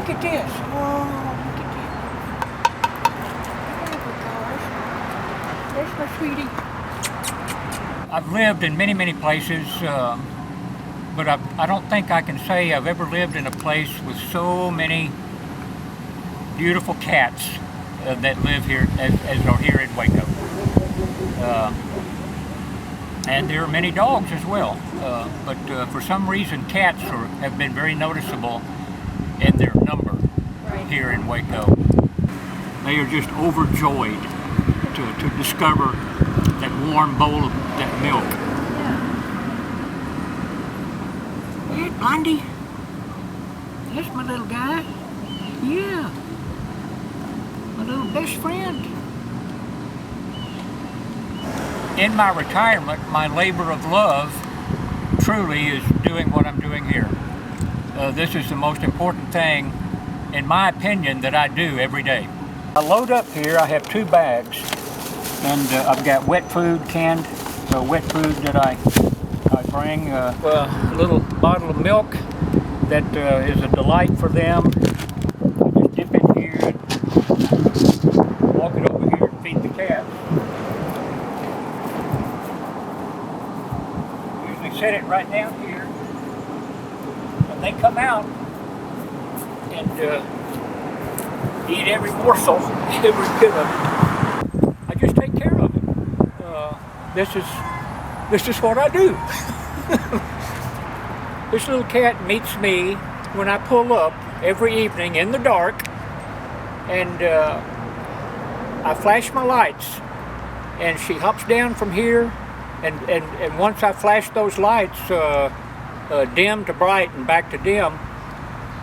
look at this. Oh, look at this. Oh my gosh. There's my sweetie. I've lived in many, many places, but I don't think I can say I've ever lived in a place with so many beautiful cats that live here as are here in Waco. And there are many dogs as well, but for some reason cats have been very noticeable in their number here in Waco. They are just overjoyed to discover that warm bowl of that milk. Yeah, Blondie. That's my little guy. Yeah. My little best friend. In my retirement, my labor of love truly is doing what I'm doing here. This is the most important thing, in my opinion, that I do every day. I load up here, I have 2 bags, and I've got wet food, canned wet food that I bring, a little bottle of milk that is a delight for them. I just dip it here and walk it over here and feed the cats. Set it right down here, and they come out and eat every morsel, every bit of it. I just take care of it. This is what I do. This little cat meets me when I pull up every evening in the dark, and I flash my lights, and she hops down from here. And once I flash those lights, dim to bright and back to dim,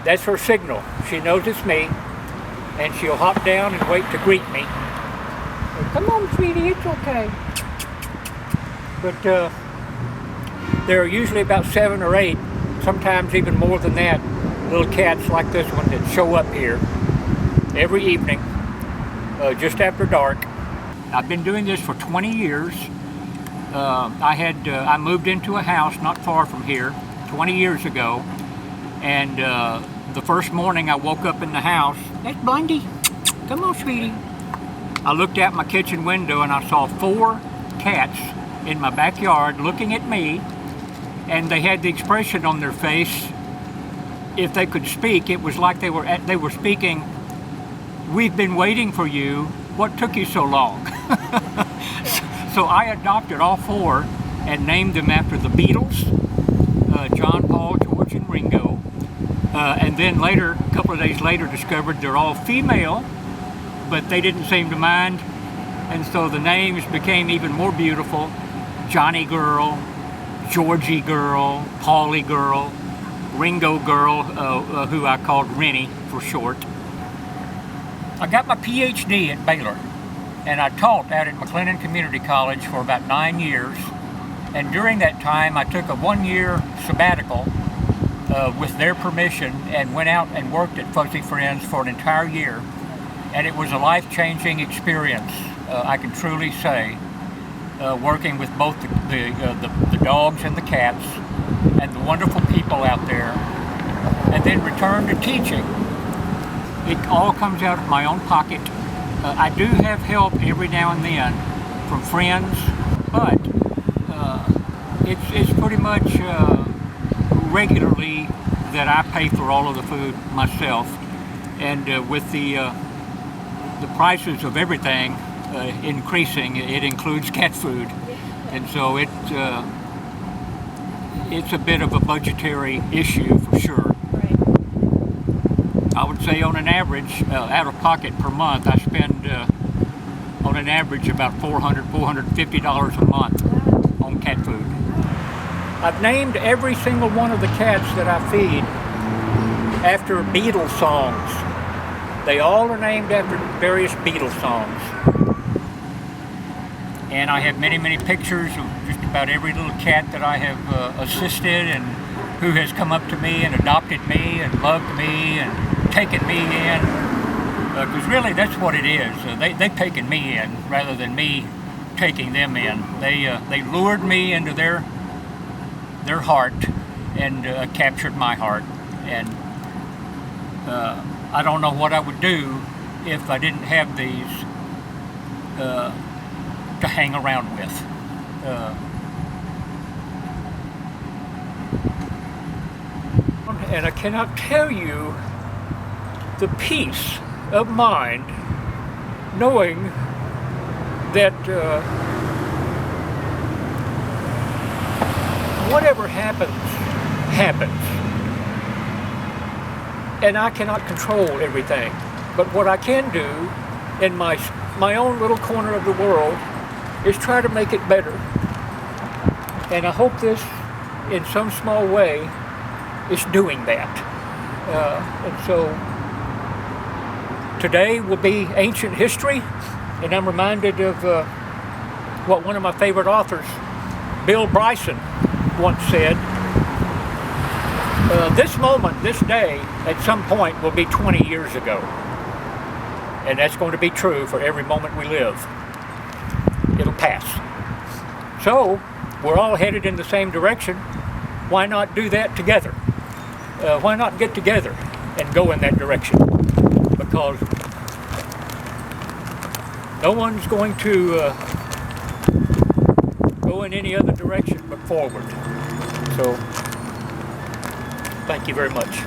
that's her signal. She knows it's me, and she'll hop down and wait to greet me. Come on, sweetie, it's okay. But there are usually about 7 or 8, sometimes even more than that, little cats like this one that show up here every evening, just after dark. I've been doing this for 20 years. I moved into a house not far from here 20 years ago, and the first morning I woke up in the house. That's Blondie. Come on, sweetie. I looked out my kitchen window and I saw 4 cats in my backyard looking at me, and they had the expression on their face. If they could speak, it was like they were speaking, "We've been waiting for you. What took you so long?" So I adopted all 4 and named them after the Beatles, John, Paul, George, and Ringo. And then later, a couple of days later, discovered they're all female, but they didn't seem to mind. And so the names became even more beautiful. Johnny Girl, Georgie Girl, Paulie Girl, Ringo Girl, who I called Rennie for short. I got my PhD at Baylor. And I taught out at McLennan Community College for about 9 years. And during that time, I took a 1-year sabbatical with their permission and went out and worked at Fuzzy Friends for an entire year. And it was a life-changing experience, I can truly say, working with both the dogs and the cats and the wonderful people out there. And then returned to teaching. It all comes out of my own pocket. I do have help every now and then from friends, but it's pretty much regularly that I pay for all of the food myself. And with the prices of everything increasing, it includes cat food, and so it's a bit of a budgetary issue for sure. I would say on an average, out of pocket per month, I spend on an average about $450 a month on cat food. I've named every single one of the cats that I feed after Beatles songs. They all are named after various Beatles songs. And I have many, many pictures of just about every little cat that I have assisted and who has come up to me and adopted me and loved me and taken me in, because really that's what it is. They've taken me in rather than me taking them in. They lured me into their heart and captured my heart, and I don't know what I would do if I didn't have these to hang around with. And I cannot tell you the peace of mind knowing that whatever happens, happens. And I cannot control everything. But what I can do in my own little corner of the world is try to make it better. And I hope this, in some small way, is doing that. And so today will be ancient history, and I'm reminded of what one of my favorite authors, Bill Bryson, once said. This moment, this day, at some point will be 20 years ago. And that's going to be true for every moment we live. It'll pass. So, we're all headed in the same direction. Why not do that together? Why not get together and go in that direction? Because no one's going to go in any other direction but forward. So, thank you very much.